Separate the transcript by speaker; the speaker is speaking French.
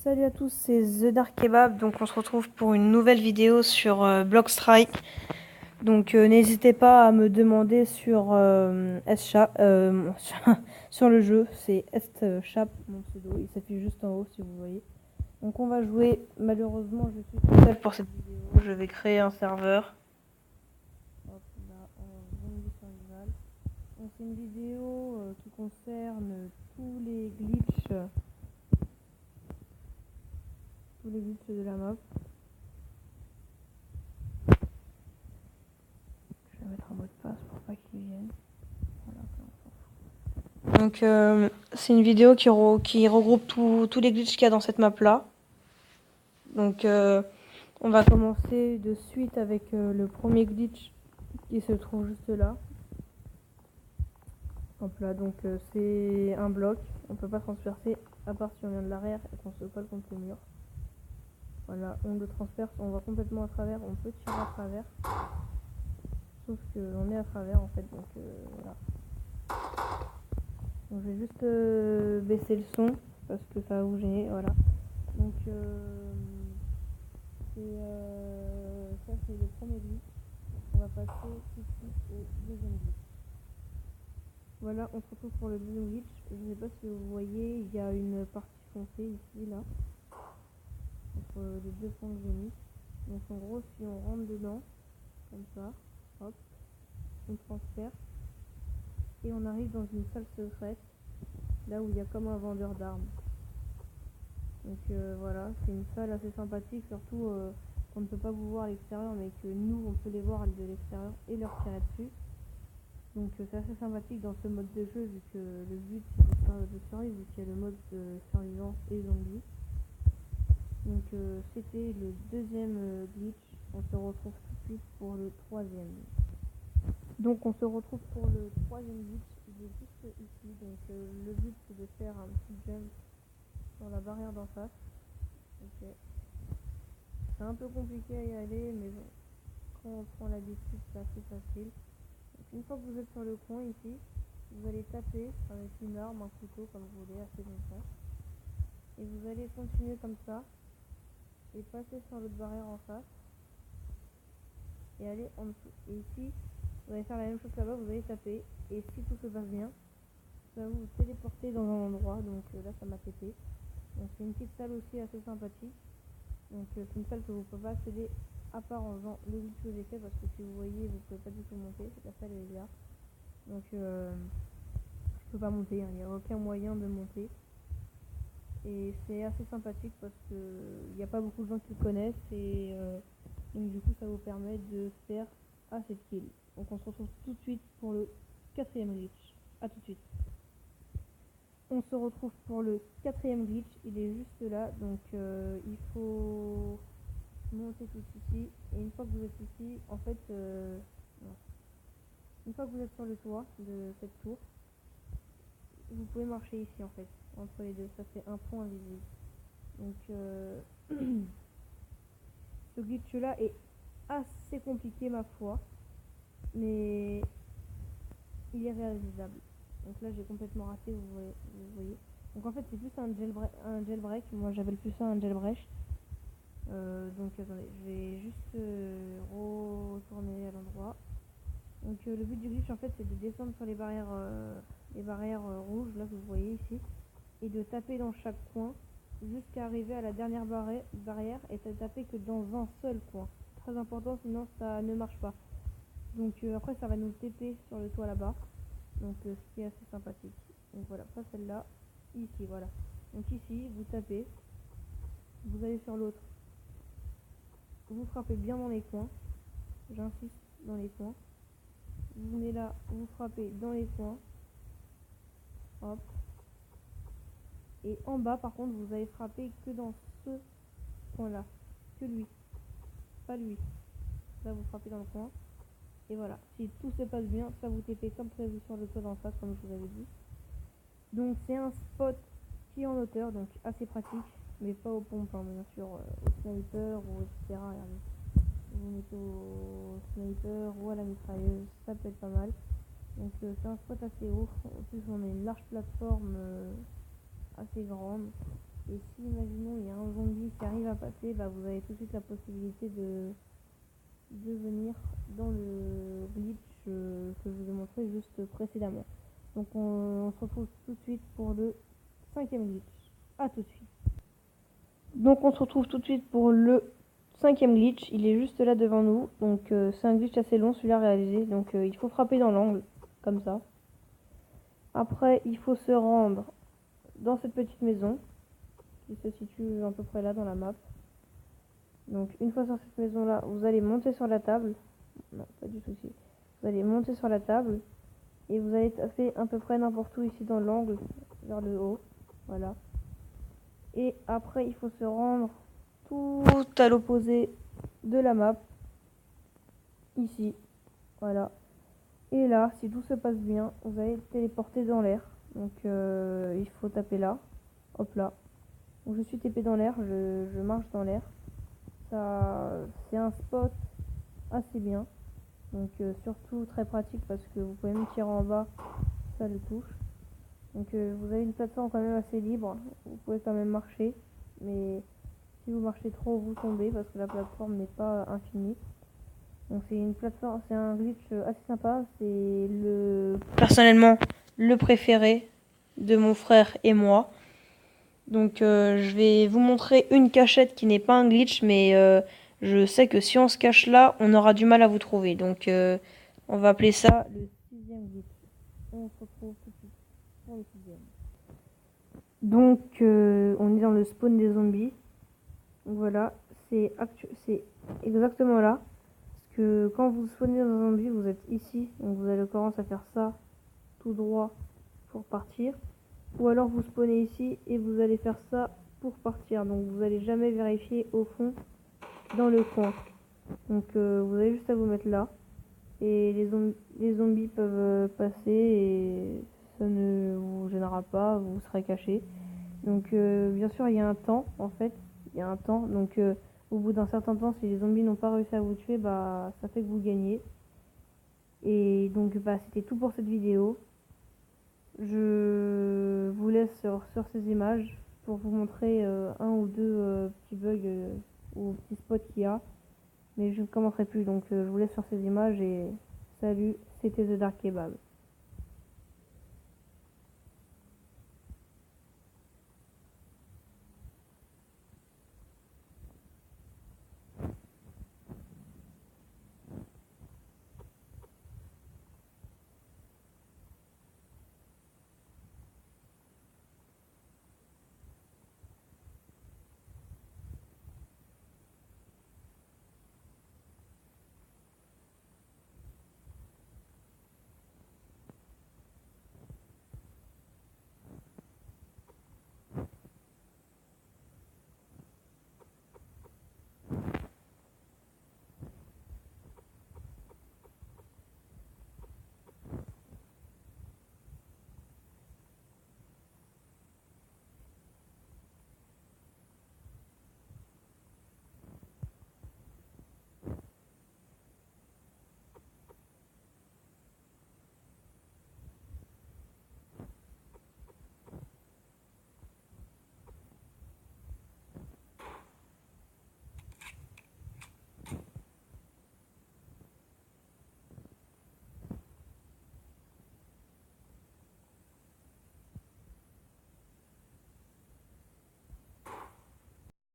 Speaker 1: Salut à tous, c'est The Dark Kebab. Donc on se retrouve pour une nouvelle vidéo sur Blockstrike. Donc n'hésitez pas à me demander sur sur le jeu, c'est Chap, mon pseudo, il s'affiche juste en haut si vous voyez. Donc on va jouer, malheureusement je suis toute seule pour cette vidéo, je vais créer un serveur. Hop là, en zombie survival. Donc c'est une vidéo qui concerne tous les glitches de la map. Je vais mettre un mot de passe pour pas qu'ils viennent. Voilà, donc c'est une vidéo qui regroupe tous les glitches qu'il y a dans cette map là. Donc on va commencer de suite avec le premier glitch qui se trouve juste là. Hop là, donc c'est un bloc, on peut pas transpercer à part si on vient de l'arrière et qu'on se colle contre le mur. Voilà, on le transperce, on va complètement à travers, on peut tirer à travers. Sauf qu'on est à travers en fait, donc voilà. Donc je vais juste baisser le son parce que ça va vous gêner, voilà. Donc ça c'est le premier glitch. On va passer tout de suite au deuxième glitch. Voilà, on se retrouve pour le deuxième glitch. Je ne sais pas si vous voyez, il y a une partie foncée ici, là, entre les deux points que j'ai mis. Donc en gros, si on rentre dedans, comme ça, hop, on transfère et on arrive dans une salle secrète, là où il y a comme un vendeur d'armes. Donc voilà, c'est une salle assez sympathique, surtout qu'on ne peut pas vous voir à l'extérieur, mais que nous, on peut les voir de l'extérieur et leur tirer dessus. Donc c'est assez sympathique dans ce mode de jeu, vu que le but c'est de survivre, vu qu'il y a le mode de survivance et zombie. Donc c'était le deuxième glitch, on se retrouve tout de suite pour le troisième. Donc on se retrouve pour le troisième glitch, il est juste ici, donc le but c'est de faire un petit jump sur la barrière d'en face. Ok. C'est un peu compliqué à y aller, mais bon, quand on prend l'habitude c'est assez facile. Donc, une fois que vous êtes sur le coin ici, vous allez taper avec une arme, un couteau comme vous voulez, assez longtemps. Et vous allez continuer comme ça, et passer sur l'autre barrière en face, et aller en dessous. Et ici, vous allez faire la même chose là-bas, vous allez taper, et si tout se passe bien, ça va vous téléporter dans un endroit, donc là ça m'a TP. Donc c'est une petite salle aussi assez sympathique. Donc c'est une salle que vous ne pouvez pas accéder à part en faisant le glitch que j'ai fait, parce que si vous voyez, vous pouvez pas du tout monter, la salle est là. Donc je peux pas monter, il n'y a aucun moyen de monter. Et c'est assez sympathique parce que il n'y a pas beaucoup de gens qui le connaissent, et donc du coup ça vous permet de faire assez de kills. Donc on se retrouve tout de suite pour le quatrième glitch. A tout de suite. On se retrouve pour le quatrième glitch, il est juste là, donc il faut monter tout ici, et une fois que vous êtes ici, en fait, une fois que vous êtes sur le toit de cette tour, vous pouvez marcher ici en fait, entre les deux, ça fait un point invisible. Donc ce glitch là est assez compliqué ma foi, mais il est réalisable. Donc là j'ai complètement raté, vous voyez. Donc en fait c'est plus un jailbreak, moi j'appelle plus ça un jailbreak. Donc attendez, je vais juste retourner à l'endroit. Donc le but du glitch en fait c'est de descendre sur les barrières rouges là que vous voyez ici, et de taper dans chaque coin jusqu'à arriver à la dernière barrière, et de taper que dans un seul coin. Très important, sinon ça ne marche pas. Donc après ça va nous TP sur le toit là-bas, donc ce qui est assez sympathique. Donc voilà, pas celle-là, ici voilà. Donc ici vous tapez, vous allez sur l'autre, vous frappez bien dans les coins, j'insiste, dans les coins. Vous venez là, vous frappez dans les coins, hop. Et en bas par contre vous allez frapper que dans ce coin là, que lui, pas lui. Là vous frappez dans le coin, et voilà, si tout se passe bien, ça vous TP comme prévu sur le toit d'en face, comme je vous avais dit. Donc c'est un spot qui est en hauteur, donc assez pratique, mais pas aux pompes, hein, bien sûr, au sniper ou etc. Vous mettez au sniper ou à la mitrailleuse, ça peut être pas mal. Donc c'est un spot assez haut, en plus on a une large plateforme assez grande, Et si, imaginons, il y a un zombie qui arrive à passer, bah, vous avez tout de suite la possibilité de venir dans le glitch que je vous ai montré juste précédemment. Donc on se retrouve tout de suite pour le 5e glitch. A tout de suite. Donc on se retrouve tout de suite pour le 5e glitch. Il est juste là devant nous. Donc c'est un glitch assez long celui-là réalisé. Donc il faut frapper dans l'angle, comme ça. Après il faut se rendre dans cette petite maison qui se situe à peu près là dans la map. Donc une fois sur cette maison là, vous allez monter sur la table. Non, pas du tout ici. Vous allez monter sur la table et vous allez taper à peu près n'importe où ici dans l'angle, vers le haut. Voilà. Et après il faut se rendre tout à l'opposé de la map. Ici. Voilà. Et là, si tout se passe bien, vous allez téléporter dans l'air. Donc il faut taper là. Hop là. Donc je suis TP dans l'air, je marche dans l'air. Ça, c'est un spot assez bien. Donc surtout très pratique parce que vous pouvez même tirer en bas, ça le touche. Donc vous avez une plateforme quand même assez libre, vous pouvez quand même marcher. Mais si vous marchez trop, vous tombez parce que la plateforme n'est pas infinie. Donc c'est une plateforme, c'est un glitch assez sympa. C'est personnellement le préféré de mon frère et moi. Donc je vais vous montrer une cachette qui n'est pas un glitch, mais je sais que si on se cache là, on aura du mal à vous trouver. Donc on va appeler ça le 6e glitch. On se retrouve tout de suite pour le 6e. Donc on est dans le spawn des zombies. Donc voilà, c'est exactement là. Parce que quand vous spawnez dans un zombie, vous êtes ici. Donc vous allez commencer à faire ça tout droit pour partir. Ou alors vous spawnez ici et vous allez faire ça pour partir. Donc vous allez jamais vérifier au fond dans le coin. Donc vous avez juste à vous mettre là. Et les zombies peuvent passer et ça ne vous gênera pas, vous serez caché. Donc bien sûr il y a un temps en fait. Il y a un temps. Donc au bout d'un certain temps, si les zombies n'ont pas réussi à vous tuer, bah ça fait que vous gagnez. Et donc bah c'était tout pour cette vidéo. Je vous laisse sur ces images pour vous montrer un ou deux petits bugs ou petits spots qu'il y a. Mais je ne commenterai plus, donc je vous laisse sur ces images et salut, c'était The Dark Kebab.